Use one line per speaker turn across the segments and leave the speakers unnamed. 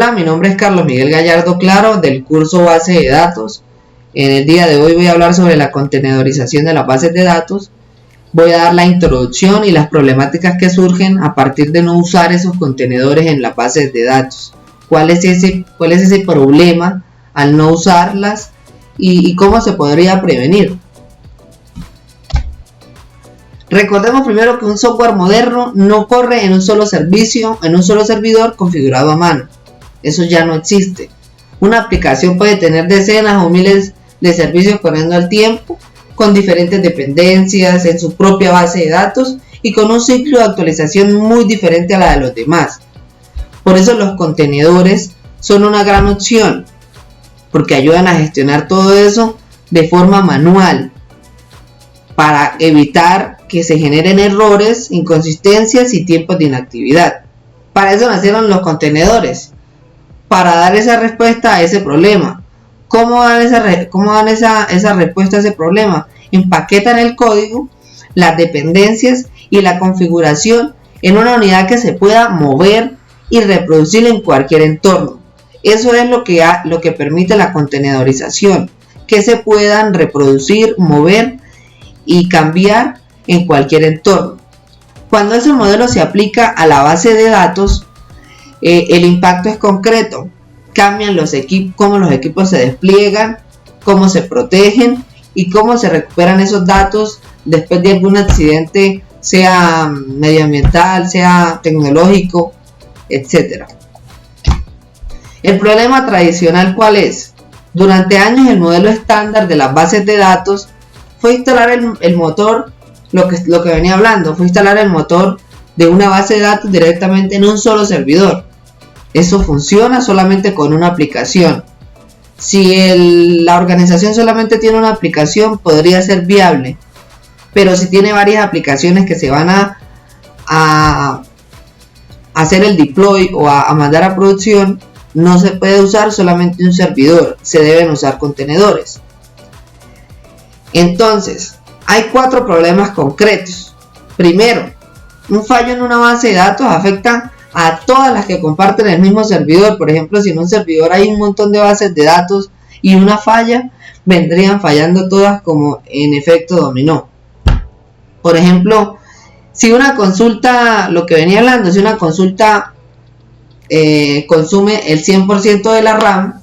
Hola, mi nombre es Carlos Miguel Gallardo Claro del curso Base de Datos. En el día de hoy voy a hablar sobre la contenedorización de las bases de datos. Voy a dar la introducción y las problemáticas que surgen a partir de no usar esos contenedores en las bases de datos. ¿Cuál es ese problema al no usarlas y cómo se podría prevenir? Recordemos primero que un software moderno no corre en un solo servicio, en un solo servidor configurado a mano. Eso ya no existe. Una aplicación puede tener decenas o miles de servicios corriendo al tiempo, con diferentes dependencias en su propia base de datos y con un ciclo de actualización muy diferente a la de los demás. Por eso los contenedores son una gran opción, porque ayudan a gestionar todo eso de forma manual, para evitar que se generen errores, inconsistencias y tiempos de inactividad. Para eso nacieron los contenedores, para dar esa respuesta a ese problema. ¿Cómo dan esa respuesta a ese problema? Empaquetan el código, las dependencias y la configuración en una unidad que se pueda mover y reproducir en cualquier entorno. Eso es lo que permite la contenedorización, que se puedan reproducir, mover y cambiar en cualquier entorno. Cuando ese modelo se aplica a la base de datos, el impacto es concreto. Cambian cómo los equipos se despliegan, cómo se protegen y cómo se recuperan esos datos después de algún accidente, sea medioambiental, sea tecnológico, etc. El problema tradicional, ¿cuál es? Durante años el modelo estándar de las bases de datos fue instalar el motor, lo que venía hablando, fue instalar el motor de una base de datos directamente en un solo servidor. Eso funciona solamente con una aplicación. Si la organización solamente tiene una aplicación, podría ser viable, pero si tiene varias aplicaciones que se van a hacer el deploy o a mandar a producción, no se puede usar solamente un servidor, se deben usar contenedores. Entonces, hay 4 problemas concretos. Primero, un fallo en una base de datos afecta a todas las que comparten el mismo servidor. Por ejemplo, si en un servidor hay un montón de bases de datos y una falla, vendrían fallando todas como en efecto dominó. Por ejemplo, si una consulta, lo que venía hablando, si una consulta consume el 100% de la RAM,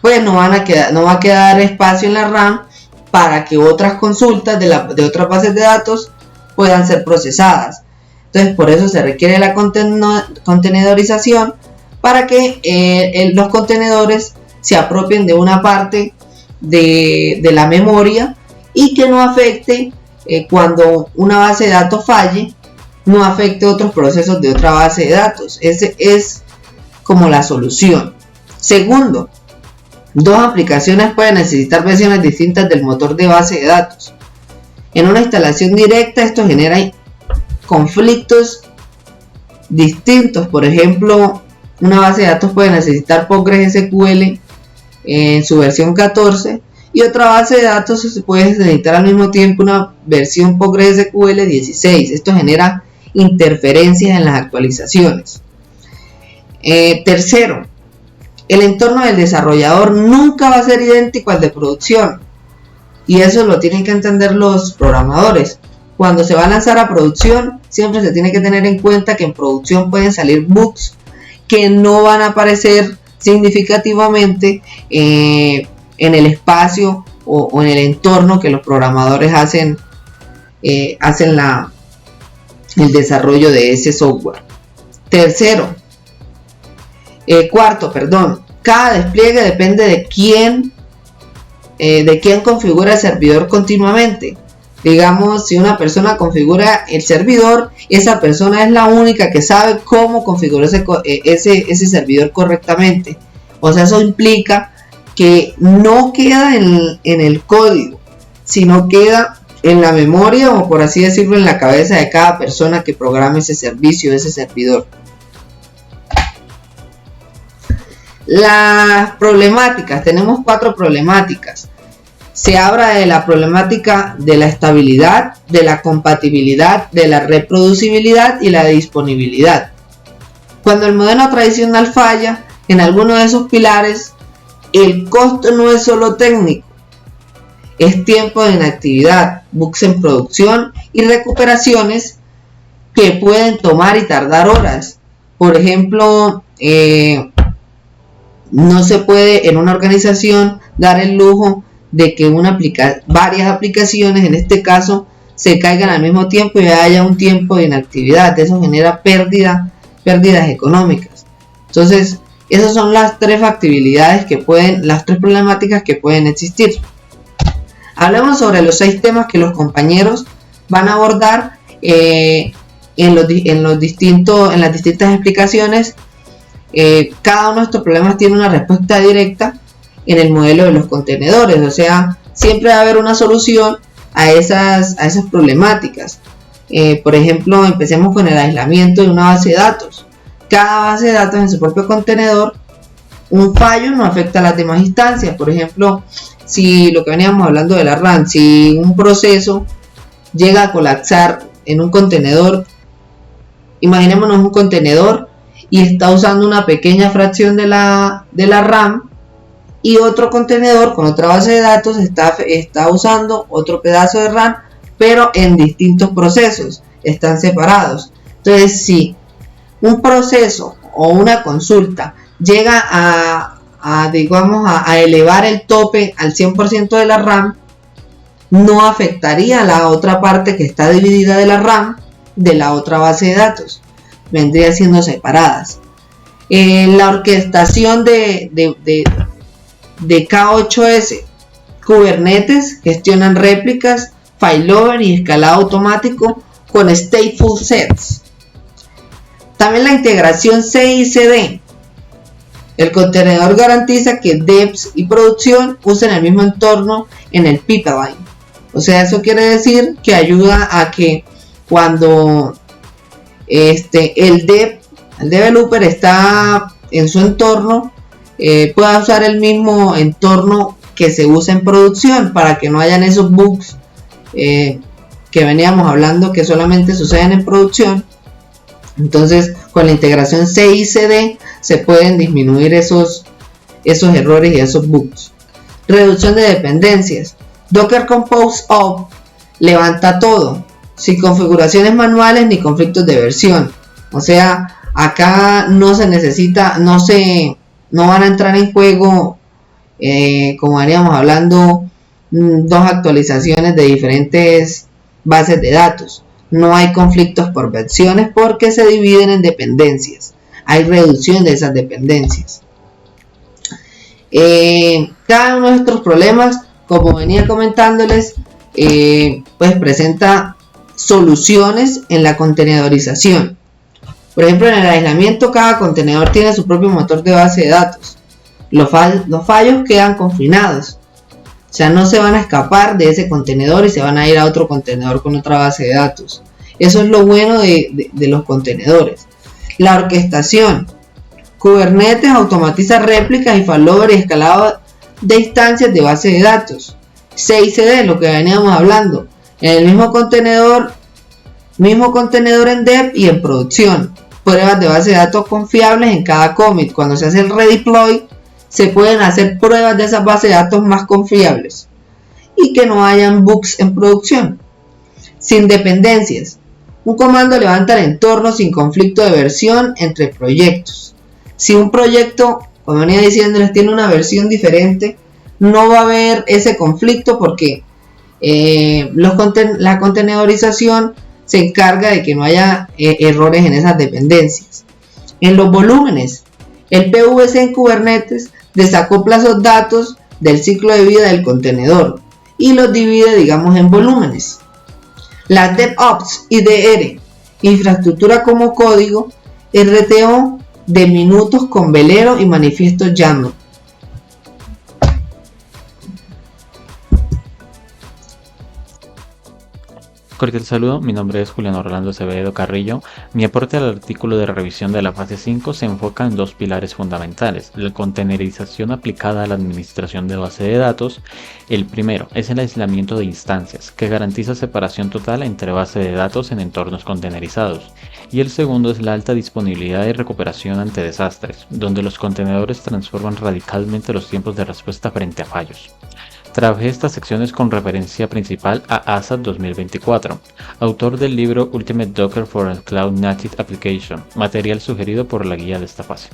pues no va a quedar espacio en la RAM para que otras consultas de otras bases de datos puedan ser procesadas. Entonces, por eso se requiere la contenedorización, para que los contenedores se apropien de una parte de la memoria y que no afecte, cuando una base de datos falle, no afecte otros procesos de otra base de datos. Ese es como la solución. Segundo, 2 aplicaciones pueden necesitar versiones distintas del motor de base de datos. En una instalación directa esto genera conflictos distintos. Por ejemplo, una base de datos puede necesitar PostgreSQL en su versión 14 y otra base de datos se puede necesitar al mismo tiempo una versión PostgreSQL 16. Esto genera interferencias en las actualizaciones. Tercero, el entorno del desarrollador nunca va a ser idéntico al de producción, y eso lo tienen que entender los programadores. Cuando se va a lanzar a producción, siempre se tiene que tener en cuenta que en producción pueden salir bugs que no van a aparecer significativamente en el espacio o en el entorno que los programadores hacen el desarrollo de ese software. Cuarto, cada despliegue depende de quién configura el servidor continuamente. Digamos, si una persona configura el servidor, esa persona es la única que sabe cómo configurar ese servidor correctamente. O sea, eso implica que no queda en el código, sino queda en la memoria, o por así decirlo, en la cabeza de cada persona que programa ese servicio, ese servidor. Las problemáticas, tenemos 4 problemáticas. Se habla de la problemática de la estabilidad, de la compatibilidad, de la reproducibilidad y la disponibilidad. Cuando el modelo tradicional falla, en alguno de esos pilares, el costo no es solo técnico, es tiempo de inactividad, bugs en producción y recuperaciones que pueden tomar y tardar horas. Por ejemplo, no se puede en una organización dar el lujo de que varias aplicaciones, en este caso, se caigan al mismo tiempo y haya un tiempo de inactividad. Eso genera pérdidas económicas. Entonces, esas son las tres factibilidades las tres problemáticas que pueden existir. Hablemos sobre los 6 temas que los compañeros van a abordar en las distintas explicaciones. Cada uno de estos problemas tiene una respuesta directa en el modelo de los contenedores, o sea, siempre va a haber una solución a esas problemáticas. Por ejemplo, empecemos con el aislamiento de una base de datos. Cada base de datos en su propio contenedor, un fallo no afecta a las demás instancias. Por ejemplo, si lo que veníamos hablando de la RAM, si un proceso llega a colapsar en un contenedor, imaginémonos un contenedor y está usando una pequeña fracción de la RAM, y otro contenedor con otra base de datos está usando otro pedazo de RAM, pero en distintos procesos, están separados. Entonces, si un proceso o una consulta llega a elevar el tope al 100% de la RAM, no afectaría a la otra parte que está dividida de la RAM de la otra base de datos, vendría siendo separadas. La orquestación de K8S, Kubernetes gestionan réplicas, failover y escalado automático con stateful sets. También la integración CI/CD. El contenedor garantiza que devs y producción usen el mismo entorno en el pipeline. O sea, eso quiere decir que ayuda a que cuando el developer está en su entorno, pueda usar el mismo entorno que se usa en producción, para que no hayan esos bugs que veníamos hablando que solamente suceden en producción. Entonces, con la integración CI/CD se pueden disminuir esos errores y esos bugs. Reducción de dependencias. Docker Compose Up levanta todo, sin configuraciones manuales ni conflictos de versión. O sea, acá no se necesita, no van a entrar en juego, como veníamos hablando, 2 actualizaciones de diferentes bases de datos. No hay conflictos por versiones porque se dividen en dependencias. Hay reducción de esas dependencias. Cada uno de estos problemas, como venía comentándoles, pues presenta soluciones en la contenedorización. Por ejemplo, en el aislamiento, cada contenedor tiene su propio motor de base de datos. Los fallos quedan confinados. O sea, no se van a escapar de ese contenedor y se van a ir a otro contenedor con otra base de datos. Eso es lo bueno de los contenedores. La orquestación. Kubernetes automatiza réplicas y failover y escalado de instancias de base de datos. CI/CD, lo que veníamos hablando. En el mismo contenedor en dev y en producción. Pruebas de base de datos confiables en cada commit. Cuando se hace el redeploy, se pueden hacer pruebas de esas bases de datos más confiables y que no hayan bugs en producción. Sin dependencias. Un comando levanta el entorno sin conflicto de versión entre proyectos. Si un proyecto, como venía diciéndoles, tiene una versión diferente, no va a haber ese conflicto porque la contenedorización se encarga de que no haya errores en esas dependencias. En los volúmenes, el PVC en Kubernetes desacopla esos datos del ciclo de vida del contenedor y los divide, digamos, en volúmenes. La DevOps IDR, infraestructura como código, RTO de minutos con velero y manifiesto YAML.
Cordial saludo, mi nombre es Julián Orlando Acevedo Carrillo. Mi aporte al artículo de revisión de la fase 5 se enfoca en dos pilares fundamentales: la containerización aplicada a la administración de base de datos. El primero es el aislamiento de instancias, que garantiza separación total entre base de datos en entornos containerizados. Y el segundo es la alta disponibilidad y recuperación ante desastres, donde los contenedores transforman radicalmente los tiempos de respuesta frente a fallos. Trabajé estas secciones con referencia principal a ASAP 2024, autor del libro Ultimate Docker for a Cloud Native Application, material sugerido por la guía de esta fase.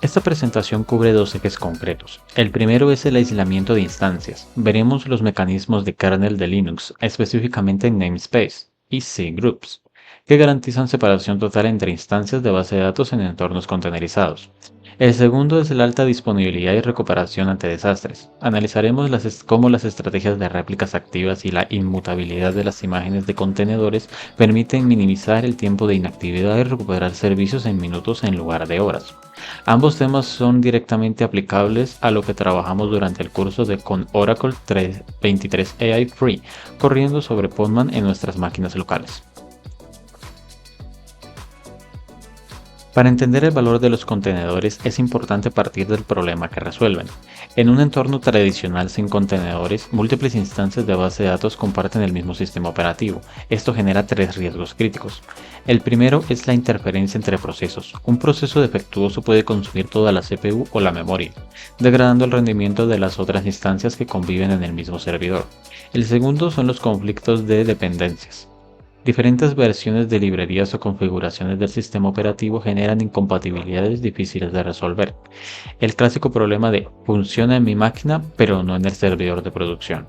Esta presentación cubre dos ejes concretos. El primero es el aislamiento de instancias. Veremos los mecanismos de kernel de Linux, específicamente en namespace y cgroups, que garantizan separación total entre instancias de base de datos en entornos containerizados. El segundo es la alta disponibilidad y recuperación ante desastres. Analizaremos cómo las estrategias de réplicas activas y la inmutabilidad de las imágenes de contenedores permiten minimizar el tiempo de inactividad y recuperar servicios en minutos en lugar de horas. Ambos temas son directamente aplicables a lo que trabajamos durante el curso con Oracle 23 AI Free, corriendo sobre Postman en nuestras máquinas locales. Para entender el valor de los contenedores es importante partir del problema que resuelven. En un entorno tradicional sin contenedores, múltiples instancias de base de datos comparten el mismo sistema operativo. Esto genera tres riesgos críticos. El primero es la interferencia entre procesos. Un proceso defectuoso puede consumir toda la CPU o la memoria, degradando el rendimiento de las otras instancias que conviven en el mismo servidor. El segundo son los conflictos de dependencias. Diferentes versiones de librerías o configuraciones del sistema operativo generan incompatibilidades difíciles de resolver. El clásico problema de funciona en mi máquina pero no en el servidor de producción.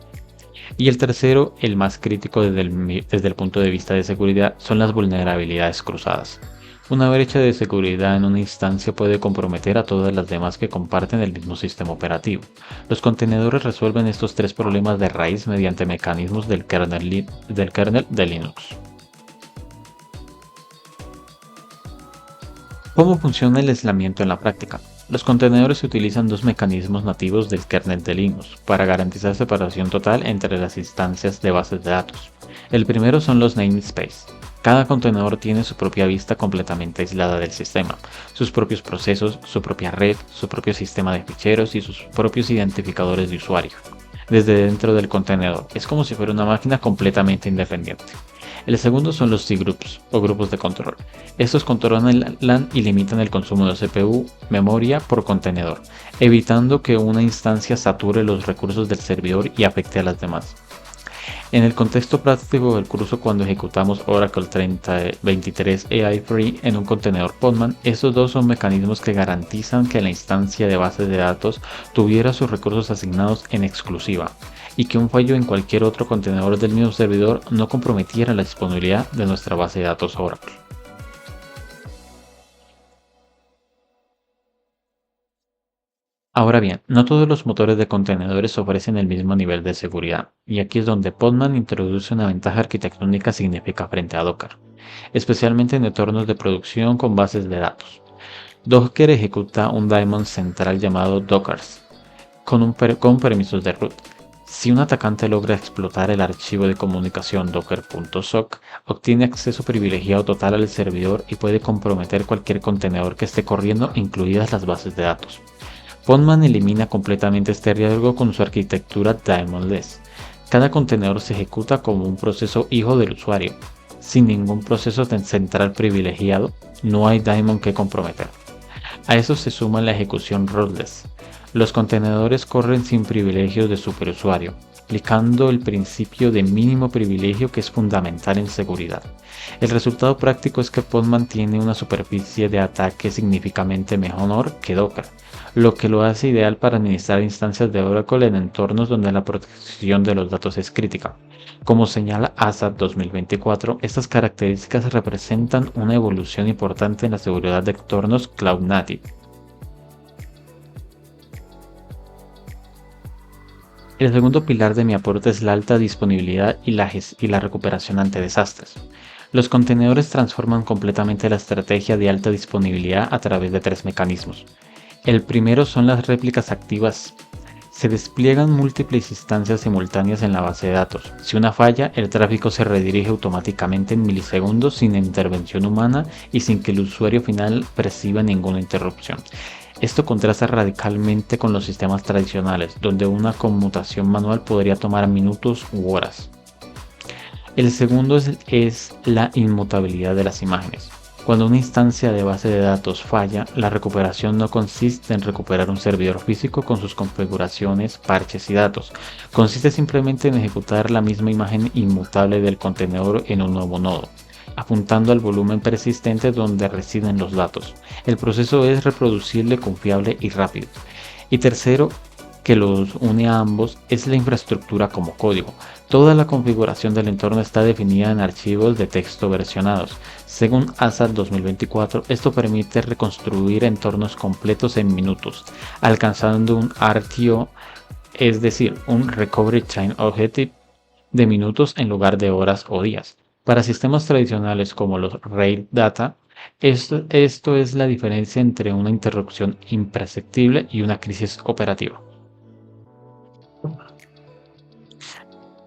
Y el tercero, el más crítico desde el punto de vista de seguridad, son las vulnerabilidades cruzadas. Una brecha de seguridad en una instancia puede comprometer a todas las demás que comparten el mismo sistema operativo. Los contenedores resuelven estos tres problemas de raíz mediante mecanismos del kernel de Linux. ¿Cómo funciona el aislamiento en la práctica? Los contenedores utilizan dos mecanismos nativos del kernel de Linux para garantizar separación total entre las instancias de bases de datos. El primero son los namespace. Cada contenedor tiene su propia vista completamente aislada del sistema, sus propios procesos, su propia red, su propio sistema de ficheros y sus propios identificadores de usuario. Desde dentro del contenedor, es como si fuera una máquina completamente independiente. El segundo son los cgroups o grupos de control. Estos controlan y limitan el consumo de CPU, memoria por contenedor, evitando que una instancia sature los recursos del servidor y afecte a las demás. En el contexto práctico del curso, cuando ejecutamos Oracle 23 AI Free en un contenedor Postman, estos dos son mecanismos que garantizan que la instancia de base de datos tuviera sus recursos asignados en exclusiva y que un fallo en cualquier otro contenedor del mismo servidor no comprometiera la disponibilidad de nuestra base de datos Oracle. Ahora bien, no todos los motores de contenedores ofrecen el mismo nivel de seguridad, y aquí es donde Postman introduce una ventaja arquitectónica significativa frente a Docker, especialmente en entornos de producción con bases de datos. Docker ejecuta un daemon central llamado Dockers, con permisos de root. Si un atacante logra explotar el archivo de comunicación docker.sock, obtiene acceso privilegiado total al servidor y puede comprometer cualquier contenedor que esté corriendo, incluidas las bases de datos. Postman elimina completamente este riesgo con su arquitectura daemonless. Cada contenedor se ejecuta como un proceso hijo del usuario. Sin ningún proceso central privilegiado, no hay daemon que comprometer. A eso se suma la ejecución rodless. Los contenedores corren sin privilegios de superusuario, aplicando el principio de mínimo privilegio que es fundamental en seguridad. El resultado práctico es que Postman tiene una superficie de ataque significativamente menor que Docker, lo que lo hace ideal para administrar instancias de Oracle en entornos donde la protección de los datos es crítica. Como señala ASAP 2024, estas características representan una evolución importante en la seguridad de entornos Cloud Native. El segundo pilar de mi aporte es la alta disponibilidad y la recuperación ante desastres. Los contenedores transforman completamente la estrategia de alta disponibilidad a través de tres mecanismos. El primero son las réplicas activas. Se despliegan múltiples instancias simultáneas en la base de datos. Si una falla, el tráfico se redirige automáticamente en milisegundos sin intervención humana y sin que el usuario final perciba ninguna interrupción. Esto contrasta radicalmente con los sistemas tradicionales, donde una conmutación manual podría tomar minutos u horas. El segundo es la inmutabilidad de las imágenes. Cuando una instancia de base de datos falla, la recuperación no consiste en recuperar un servidor físico con sus configuraciones, parches y datos. Consiste simplemente en ejecutar la misma imagen inmutable del contenedor en un nuevo nodo, apuntando al volumen persistente donde residen los datos. El proceso es reproducible, confiable y rápido. Y tercero, que los une a ambos, es la infraestructura como código. Toda la configuración del entorno está definida en archivos de texto versionados. Según ASAT 2024, esto permite reconstruir entornos completos en minutos, alcanzando un RTO, es decir, un Recovery Time Objective de minutos en lugar de horas o días. Para sistemas tradicionales como los RAID Data, esto es la diferencia entre una interrupción imperceptible y una crisis operativa.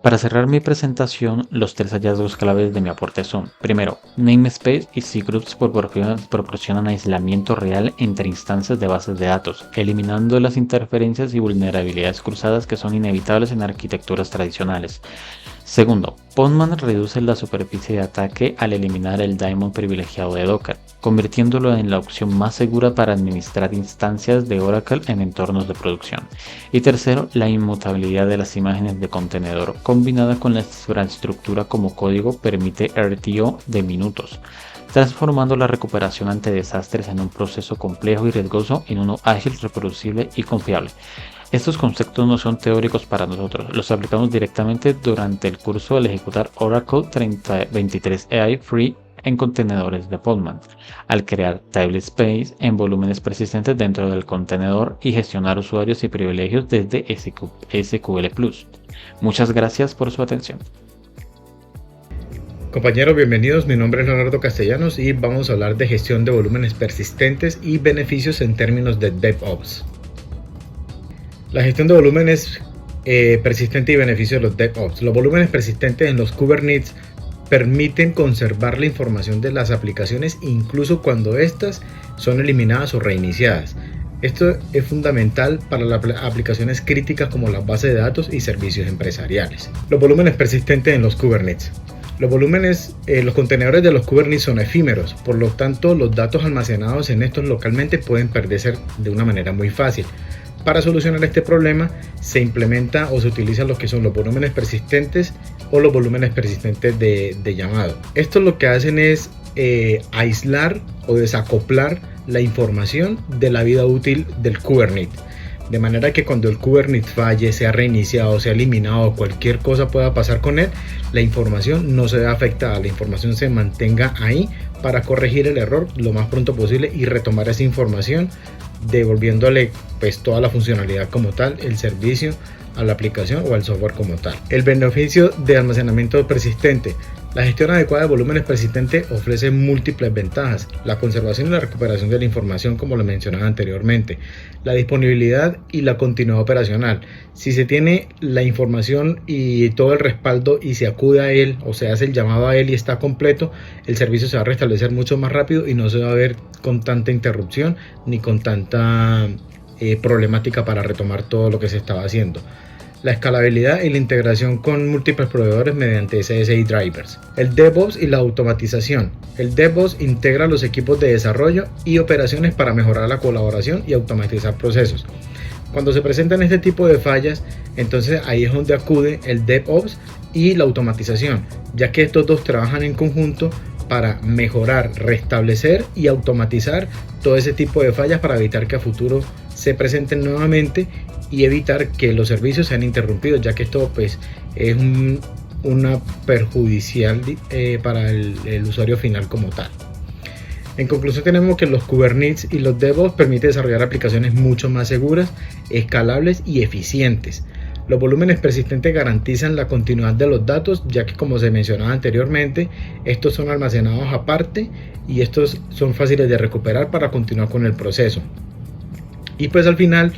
Para cerrar mi presentación, los tres hallazgos claves de mi aporte son: primero, namespace y cgroups proporcionan aislamiento real entre instancias de bases de datos, eliminando las interferencias y vulnerabilidades cruzadas que son inevitables en arquitecturas tradicionales. Segundo, Postman reduce la superficie de ataque al eliminar el daemon privilegiado de Docker, convirtiéndolo en la opción más segura para administrar instancias de Oracle en entornos de producción. Y tercero, la inmutabilidad de las imágenes de contenedor, combinada con la infraestructura como código, permite RTO de minutos, transformando la recuperación ante desastres en un proceso complejo y riesgoso en uno ágil, reproducible y confiable. Estos conceptos no son teóricos para nosotros, los aplicamos directamente durante el curso al ejecutar Oracle 3023 AI Free en contenedores de Postman, al crear tablespace en volúmenes persistentes dentro del contenedor y gestionar usuarios y privilegios desde SQL Plus. Muchas gracias por su atención.
Compañeros, bienvenidos. Mi nombre es Leonardo Castellanos y vamos a hablar de gestión de volúmenes persistentes y beneficios en términos de DevOps. La gestión de volúmenes persistente y beneficios de los DevOps. Los volúmenes persistentes en los Kubernetes permiten conservar la información de las aplicaciones incluso cuando éstas son eliminadas o reiniciadas. Esto es fundamental para las aplicaciones críticas como las bases de datos y servicios empresariales. Los volúmenes persistentes en los Kubernetes. Los contenedores de los Kubernetes son efímeros, por lo tanto los datos almacenados en estos localmente pueden perderse de una manera muy fácil. Para solucionar este problema se implementa o se utilizan lo que son los volúmenes persistentes o los volúmenes persistentes de llamado. Esto lo que hacen es aislar o desacoplar la información de la vida útil del Kubernetes. De manera que cuando el Kubernetes falle, sea reiniciado, sea eliminado, cualquier cosa pueda pasar con él, la información no se vea afectada, la información se mantenga ahí para corregir el error lo más pronto posible y retomar esa información, devolviéndole pues toda la funcionalidad como tal, el servicio a la aplicación o al software como tal. El beneficio de almacenamiento persistente. La gestión adecuada de volúmenes persistentes ofrece múltiples ventajas: la conservación y la recuperación de la información, como lo mencionaba anteriormente, la disponibilidad y la continuidad operacional. Si se tiene la información y todo el respaldo y se acude a él o se hace el llamado a él y está completo, el servicio se va a restablecer mucho más rápido y no se va a ver con tanta interrupción ni con tanta problemática para retomar todo lo que se estaba haciendo. La escalabilidad y la integración con múltiples proveedores mediante CSI drivers. El DevOps y la automatización. El DevOps integra los equipos de desarrollo y operaciones para mejorar la colaboración y automatizar procesos. Cuando se presentan este tipo de fallas, entonces ahí es donde acude el DevOps y la automatización, ya que estos dos trabajan en conjunto para mejorar, restablecer y automatizar todo ese tipo de fallas para evitar que a futuro se presenten nuevamente y evitar que los servicios sean interrumpidos, ya que esto pues es una perjudicial para el usuario final como tal. En conclusión, tenemos que los Kubernetes y los DevOps permiten desarrollar aplicaciones mucho más seguras, escalables y eficientes. Los volúmenes persistentes garantizan la continuidad de los datos, ya que, como se mencionaba anteriormente, estos son almacenados aparte y estos son fáciles de recuperar para continuar con el proceso. Y pues al final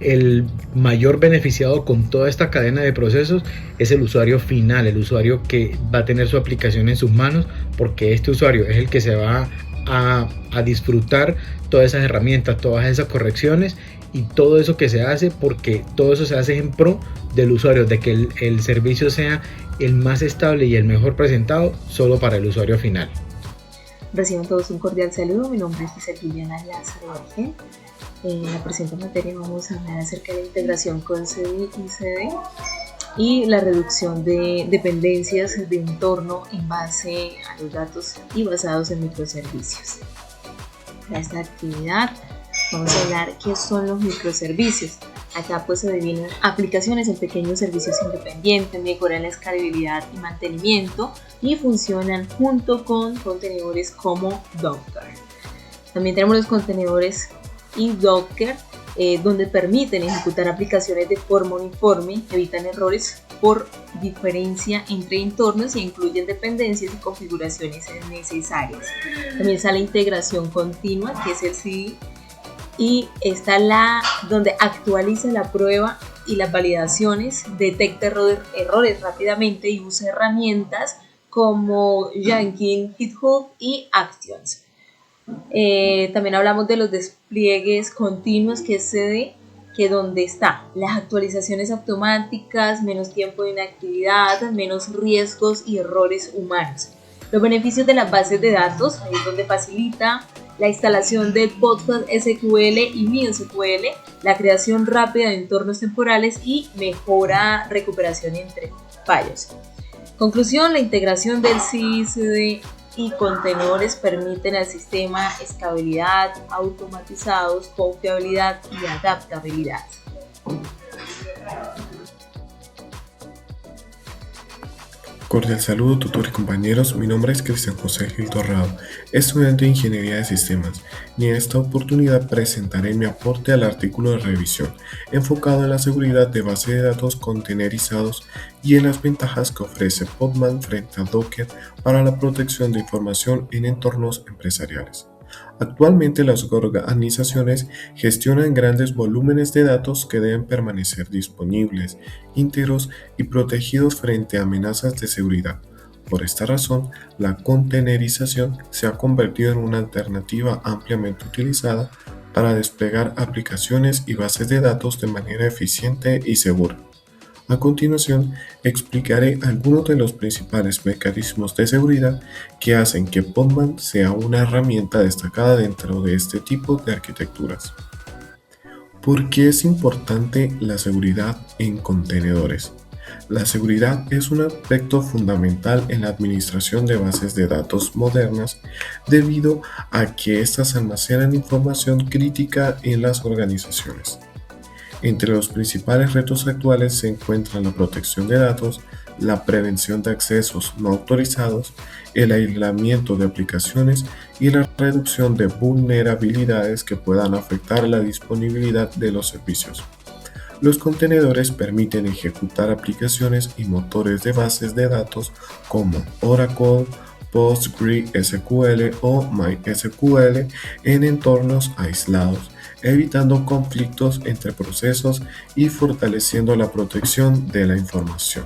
el mayor beneficiado con toda esta cadena de procesos es el usuario final, el usuario que va a tener su aplicación en sus manos, porque este usuario es el que se va a disfrutar todas esas herramientas, todas esas correcciones y todo eso que se hace, porque todo eso se hace en pro del usuario, de que el servicio sea el más estable y el mejor presentado solo para el usuario final.
Reciban todos un cordial saludo. Mi nombre es Giselle Liliana Lázaro Bargen. En la presente materia vamos a hablar acerca de la integración con CDI y CD y la reducción de dependencias de entorno en base a los datos y basados en microservicios. Para esta actividad vamos a hablar qué son los microservicios. Acá pues se dividen aplicaciones en pequeños servicios independientes, mejoran la escalabilidad y mantenimiento y funcionan junto con contenedores como Docker. También tenemos los contenedores y Docker, donde permiten ejecutar aplicaciones de forma uniforme, evitan errores por diferencia entre entornos e incluyen dependencias y configuraciones necesarias. También está la integración continua, que es el CD, y está donde actualiza la prueba y las validaciones, detecta errores rápidamente y usa herramientas como Jenkins, GitHub y Actions. También hablamos de los despliegues continuos, que es CD, que donde está las actualizaciones automáticas, menos tiempo de inactividad, menos riesgos y errores humanos. Los beneficios de las bases de datos, ahí es donde facilita la instalación de Postgres SQL y MySQL, la creación rápida de entornos temporales y mejora recuperación entre fallos. Conclusión, la integración del CI/CD y contenedores permiten al sistema estabilidad, automatizados, confiabilidad y adaptabilidad.
Cordial saludo, tutor y compañeros. Mi nombre es Cristian José Gil Torrado, estudiante de Ingeniería de Sistemas, y en esta oportunidad presentaré mi aporte al artículo de revisión enfocado en la seguridad de bases de datos containerizados y en las ventajas que ofrece Podman frente a Docker para la protección de información en entornos empresariales. Actualmente las organizaciones gestionan grandes volúmenes de datos que deben permanecer disponibles, íntegros y protegidos frente a amenazas de seguridad. Por esta razón, la containerización se ha convertido en una alternativa ampliamente utilizada para desplegar aplicaciones y bases de datos de manera eficiente y segura. A continuación, explicaré algunos de los principales mecanismos de seguridad que hacen que Podman sea una herramienta destacada dentro de este tipo de arquitecturas. ¿Por qué es importante la seguridad en contenedores? La seguridad es un aspecto fundamental en la administración de bases de datos modernas debido a que éstas almacenan información crítica en las organizaciones. Entre los principales retos actuales se encuentran la protección de datos, la prevención de accesos no autorizados, el aislamiento de aplicaciones y la reducción de vulnerabilidades que puedan afectar la disponibilidad de los servicios. Los contenedores permiten ejecutar aplicaciones y motores de bases de datos como Oracle, PostgreSQL o MySQL en entornos aislados, evitando conflictos entre procesos y fortaleciendo la protección de la información.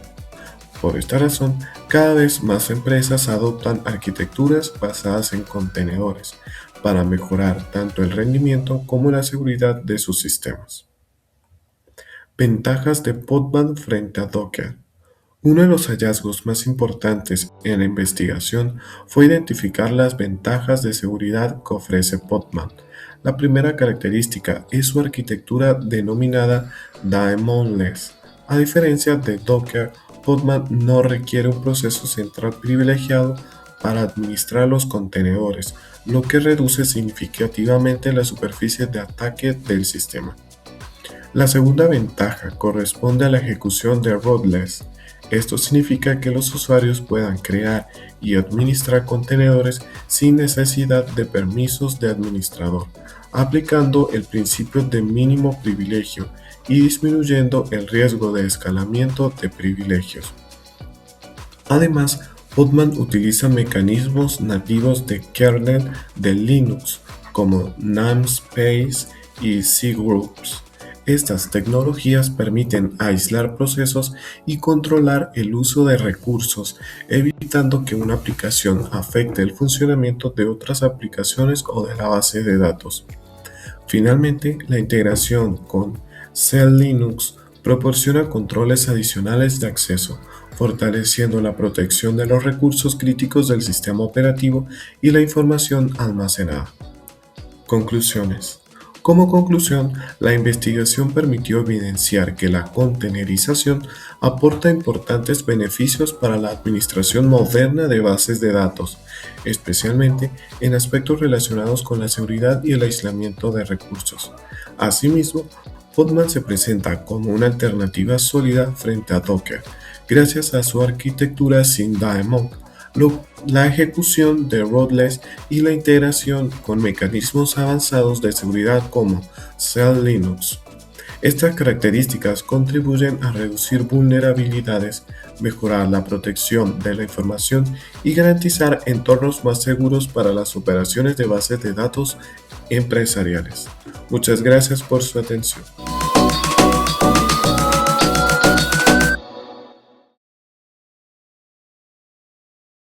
Por esta razón, cada vez más empresas adoptan arquitecturas basadas en contenedores para mejorar tanto el rendimiento como la seguridad de sus sistemas. Ventajas de Podman frente a Docker. Uno de los hallazgos más importantes en la investigación fue identificar las ventajas de seguridad que ofrece Podman. La primera característica es su arquitectura denominada daemonless. A diferencia de Docker, Podman no requiere un proceso central privilegiado para administrar los contenedores, lo que reduce significativamente la superficie de ataque del sistema. La segunda ventaja corresponde a la ejecución de rootless. Esto significa que los usuarios puedan crear y administrar contenedores sin necesidad de permisos de administrador, aplicando el principio de mínimo privilegio y disminuyendo el riesgo de escalamiento de privilegios. Además, Podman utiliza mecanismos nativos de kernel de Linux como namespace y cgroups. Estas tecnologías permiten aislar procesos y controlar el uso de recursos, evitando que una aplicación afecte el funcionamiento de otras aplicaciones o de la base de datos. Finalmente, la integración con Cell Linux proporciona controles adicionales de acceso, fortaleciendo la protección de los recursos críticos del sistema operativo y la información almacenada. Conclusiones. Como conclusión, la investigación permitió evidenciar que la containerización aporta importantes beneficios para la administración moderna de bases de datos, especialmente en aspectos relacionados con la seguridad y el aislamiento de recursos. Asimismo, Podman se presenta como una alternativa sólida frente a Docker, gracias a su arquitectura sin daemon, la ejecución de rotless y la integración con mecanismos avanzados de seguridad como Cell Linux. Estas características contribuyen a reducir vulnerabilidades, mejorar la protección de la información y garantizar entornos más seguros para las operaciones de bases de datos empresariales. Muchas gracias por su atención.